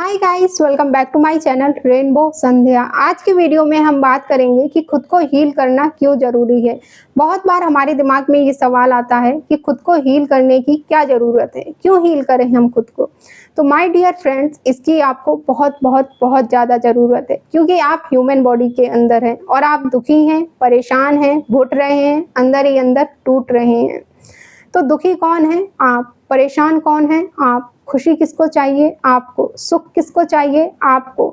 Hi guys, welcome back to my channel rainbow Sandhya. आज के video में हम बात करेंगे कि खुद को हील करना क्यों ज़रूरी है। बहुत बार हमारे दिमाग में ये सवाल आता है कि खुद को हील करने की क्या ज़रूरत है, क्यों हील करें हम खुद को। तो माय डियर फ्रेंड्स, इसकी आपको बहुत बहुत बहुत ज़्यादा ज़रूरत है, क्योंकि आप ह्यूमन बॉडी के अंदर हैं और आप दुखी हैं, परेशान हैं, घुट रहे हैं, अंदर ही अंदर टूट रहे हैं। तो दुखी कौन है? आप। परेशान कौन है? आप। खुशी किसको चाहिए? आपको। सुख किसको चाहिए? आपको।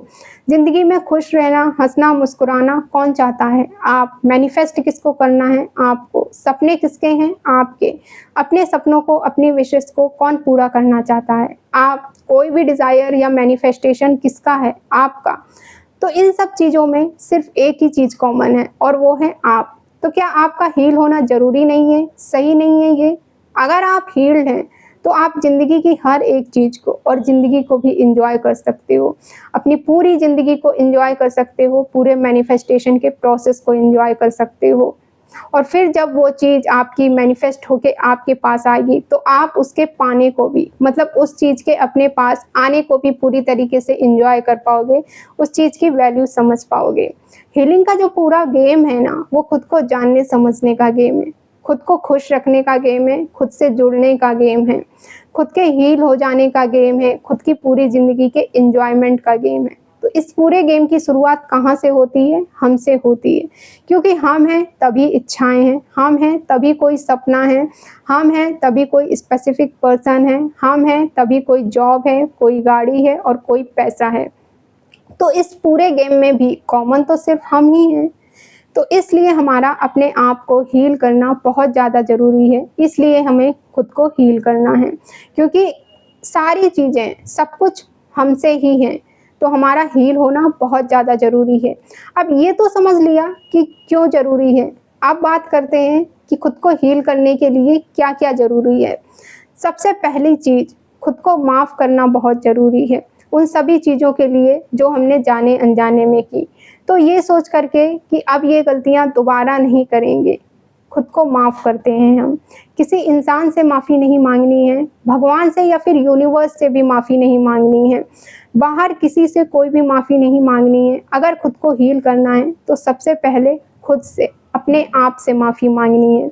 ज़िंदगी में खुश रहना, हंसना, मुस्कुराना कौन चाहता है? आप। मैनिफेस्ट किसको करना है? आपको। सपने किसके हैं? आपके। अपने सपनों को, अपनी विशेस को कौन पूरा करना चाहता है? आप। कोई भी डिज़ायर या मैनिफेस्टेशन किसका है? आपका। तो इन सब चीज़ों में सिर्फ एक ही चीज़ कॉमन है और वो है आप। तो क्या आपका हील होना ज़रूरी नहीं है? सही नहीं है ये? अगर आप हील्ड हैं तो आप ज़िंदगी की हर एक चीज़ को और ज़िंदगी को भी एंजॉय कर सकते हो। अपनी पूरी ज़िंदगी को एंजॉय कर सकते हो, पूरे मैनिफेस्टेशन के प्रोसेस को एंजॉय कर सकते हो। और फिर जब वो चीज़ आपकी मैनिफेस्ट होके आपके पास आएगी तो आप उसके पाने को भी, मतलब उस चीज़ के अपने पास आने को भी पूरी तरीके से एंजॉय कर पाओगे, उस चीज़ की वैल्यू समझ पाओगे। हीलिंग का जो पूरा गेम है ना, वो खुद को जानने समझने का गेम है, खुद को खुश रखने का गेम है, खुद से जुड़ने का गेम है, खुद के हील हो जाने का गेम है, खुद की पूरी ज़िंदगी के एंजॉयमेंट का गेम है। तो इस पूरे गेम की शुरुआत कहाँ से होती है? हमसे होती है, क्योंकि हम हैं तभी इच्छाएं हैं, हम हैं तभी कोई सपना है, हम हैं तभी कोई स्पेसिफिक पर्सन है, हम हैं तभी कोई जॉब है, कोई गाड़ी है और कोई पैसा है। तो इस पूरे गेम में भी कॉमन तो सिर्फ हम ही हैं। तो इसलिए हमारा अपने आप को हील करना बहुत ज़्यादा ज़रूरी है। इसलिए हमें खुद को हील करना है, क्योंकि सारी चीज़ें, सब कुछ हमसे ही हैं। तो हमारा हील होना बहुत ज़्यादा ज़रूरी है। अब ये तो समझ लिया कि क्यों ज़रूरी है। अब बात करते हैं कि खुद को हील करने के लिए क्या क्या ज़रूरी है। सबसे पहली चीज़, खुद को माफ़ करना बहुत ज़रूरी है, उन सभी चीज़ों के लिए जो हमने जाने अनजाने में की। तो ये सोच करके कि अब ये गलतियाँ दोबारा नहीं करेंगे, खुद को माफ़ करते हैं हम। किसी इंसान से माफ़ी नहीं मांगनी है, भगवान से या फिर यूनिवर्स से भी माफ़ी नहीं मांगनी है, बाहर किसी से कोई भी माफ़ी नहीं मांगनी है। अगर खुद को हील करना है तो सबसे पहले खुद से, अपने आप से माफ़ी मांगनी है।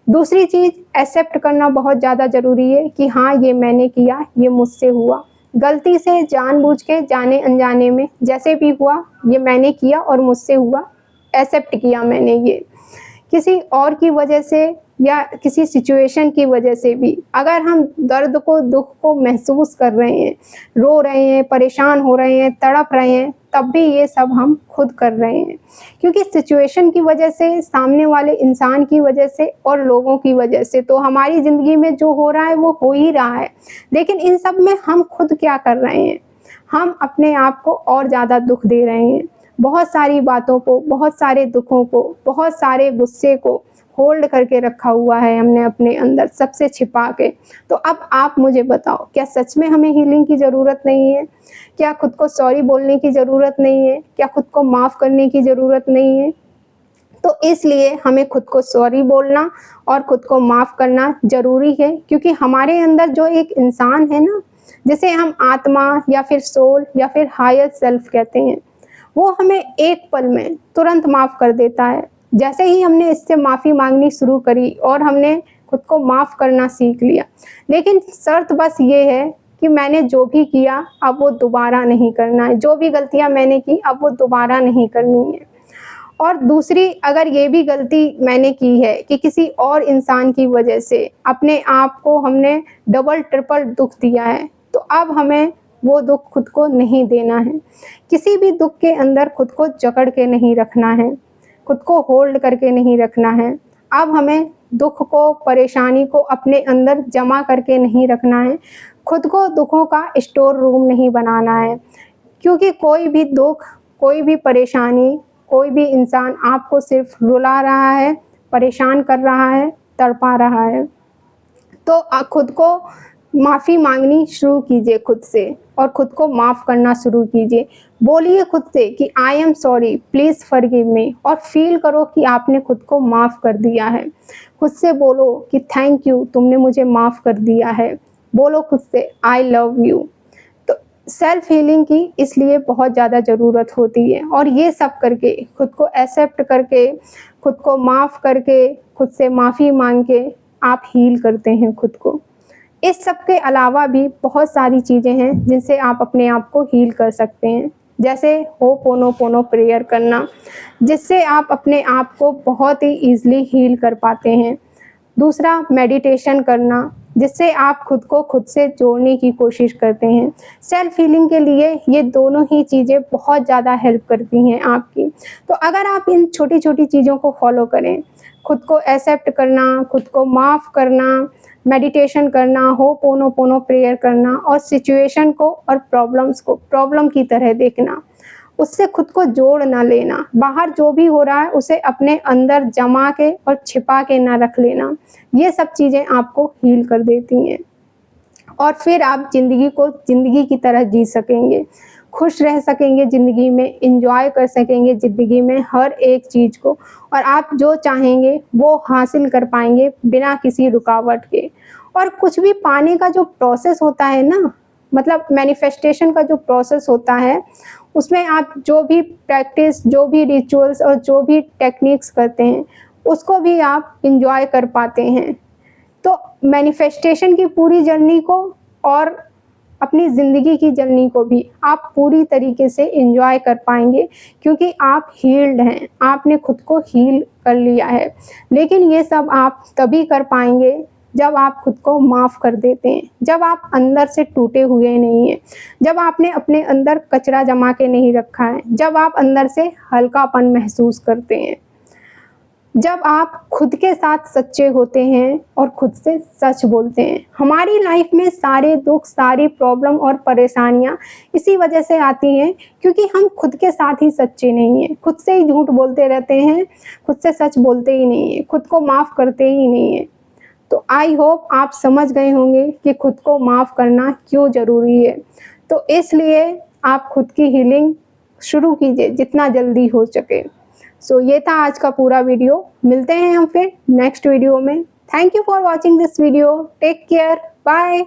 दूसरी चीज़, एक्सेप्ट करना बहुत ज़्यादा ज़रूरी है कि हाँ, ये मैंने किया, ये मुझसे हुआ, गलती से, जानबूझ के, जाने अनजाने में, जैसे भी हुआ, ये मैंने किया और मुझसे हुआ, एक्सेप्ट किया मैंने ये। किसी और की वजह से या किसी सिचुएशन की वजह से भी अगर हम दर्द को, दुख को महसूस कर रहे हैं, रो रहे हैं, परेशान हो रहे हैं, तड़प रहे हैं, तब भी ये सब हम खुद कर रहे हैं, क्योंकि सिचुएशन की वजह से, सामने वाले इंसान की वजह से और लोगों की वजह से तो हमारी ज़िंदगी में जो हो रहा है वो हो ही रहा है। लेकिन इन सब में हम खुद क्या कर रहे हैं? हम अपने आप को और ज़्यादा दुख दे रहे हैं। बहुत सारी बातों को, बहुत सारे दुखों को, बहुत सारे गुस्से को होल्ड करके रखा हुआ है हमने अपने अंदर, सबसे छिपा के। तो अब आप मुझे बताओ, क्या सच में हमें हीलिंग की ज़रूरत नहीं है? क्या खुद को सॉरी बोलने की ज़रूरत नहीं है? क्या खुद को माफ़ करने की ज़रूरत नहीं है? तो इसलिए हमें खुद को सॉरी बोलना और खुद को माफ़ करना ज़रूरी है, क्योंकि हमारे अंदर जो एक इंसान है ना, जिसे हम आत्मा या फिर सोल या फिर हायर सेल्फ कहते हैं, वो हमें एक पल में तुरंत माफ़ कर देता है। जैसे ही हमने इससे माफ़ी मांगनी शुरू करी और हमने खुद को माफ़ करना सीख लिया। लेकिन शर्त बस ये है कि मैंने जो भी किया अब वो दोबारा नहीं करना है, जो भी गलतियाँ मैंने की अब वो दोबारा नहीं करनी है। और दूसरी, अगर ये भी गलती मैंने की है कि किसी और इंसान की वजह से अपने आप को हमने डबल ट्रिपल दुख दिया है, तो अब हमें वो दुख खुद को नहीं देना है। किसी भी दुख के अंदर खुद को जकड़ के नहीं रखना है, खुद को होल्ड करके नहीं रखना है। अब हमें दुख को, परेशानी को अपने अंदर जमा करके नहीं रखना है, खुद को दुखों का स्टोर रूम नहीं बनाना है, क्योंकि कोई भी दुख, कोई भी परेशानी, कोई भी इंसान आपको सिर्फ रुला रहा है, परेशान कर रहा है, तड़पा रहा है। तो खुद को माफ़ी मांगनी शुरू कीजिए खुद से और खुद को माफ़ करना शुरू कीजिए। बोलिए खुद से कि I am sorry, please forgive me, और फील करो कि आपने खुद को माफ़ कर दिया है। खुद से बोलो कि थैंक यू, तुमने मुझे माफ़ कर दिया है। बोलो खुद से आई लव यू। तो सेल्फ हीलिंग की इसलिए बहुत ज़्यादा ज़रूरत होती है, और ये सब करके, खुद को एक्सेप्ट करके, खुद को माफ़ करके, खुद से माफ़ी मांग के आप हील करते हैं खुद को। इस सब के अलावा भी बहुत सारी चीज़ें हैं जिनसे आप अपने आप को हील कर सकते हैं, जैसे होपोनोपोनो प्रेयर करना, जिससे आप अपने आप को बहुत ही ईज़िली हील कर पाते हैं। दूसरा, मेडिटेशन करना, जिससे आप खुद को खुद से जोड़ने की कोशिश करते हैं। सेल्फ हीलिंग के लिए ये दोनों ही चीज़ें बहुत ज़्यादा हेल्प करती हैं आपकी। तो अगर आप इन छोटी-छोटी चीज़ों को फॉलो करें, खुद को एक्सेप्ट करना, खुद को माफ़ करना, मेडिटेशन करना, होपोनोपोनो प्रेयर करना, और सिचुएशन को और प्रॉब्लम्स को प्रॉब्लम की तरह देखना, उससे खुद को जोड़ ना लेना, बाहर जो भी हो रहा है उसे अपने अंदर जमा के और छिपा के ना रख लेना, ये सब चीज़ें आपको हील कर देती हैं। और फिर आप ज़िंदगी को ज़िंदगी की तरह जी सकेंगे, खुश रह सकेंगे ज़िंदगी में, एंजॉय कर सकेंगे ज़िंदगी में हर एक चीज़ को, और आप जो चाहेंगे वो हासिल कर पाएंगे बिना किसी रुकावट के। और कुछ भी पाने का जो प्रोसेस होता है ना, मतलब मैनिफेस्टेशन का जो प्रोसेस होता है, उसमें आप जो भी प्रैक्टिस, जो भी रिचुअल्स और जो भी टेक्निक्स करते हैं, उसको भी आप एंजॉय कर पाते हैं। तो मैनिफेस्टेशन की पूरी जर्नी को और अपनी ज़िंदगी की जर्नी को भी आप पूरी तरीके से एंजॉय कर पाएंगे, क्योंकि आप हील्ड हैं, आपने खुद को हील कर लिया है। लेकिन ये सब आप तभी कर पाएंगे जब आप खुद को माफ़ कर देते हैं, जब आप अंदर से टूटे हुए नहीं हैं, जब आपने अपने अंदर कचरा जमा के नहीं रखा है, जब आप अंदर से हल्कापन महसूस करते हैं, जब आप खुद के साथ सच्चे होते हैं और खुद से सच बोलते हैं। हमारी लाइफ में सारे दुख, सारी प्रॉब्लम और परेशानियां इसी वजह से आती हैं, क्योंकि हम खुद के साथ ही सच्चे नहीं हैं, खुद से ही झूठ बोलते रहते हैं, खुद से सच बोलते ही नहीं हैं, खुद को माफ़ करते ही नहीं हैं। तो आई होप आप समझ गए होंगे कि खुद को माफ़ करना क्यों ज़रूरी है। तो इसलिए आप खुद की हीलिंग शुरू कीजिए जितना जल्दी हो सके। सो ये था आज का पूरा वीडियो। मिलते हैं हम फिर नेक्स्ट वीडियो में। Thank you for watching this video. Take care, bye.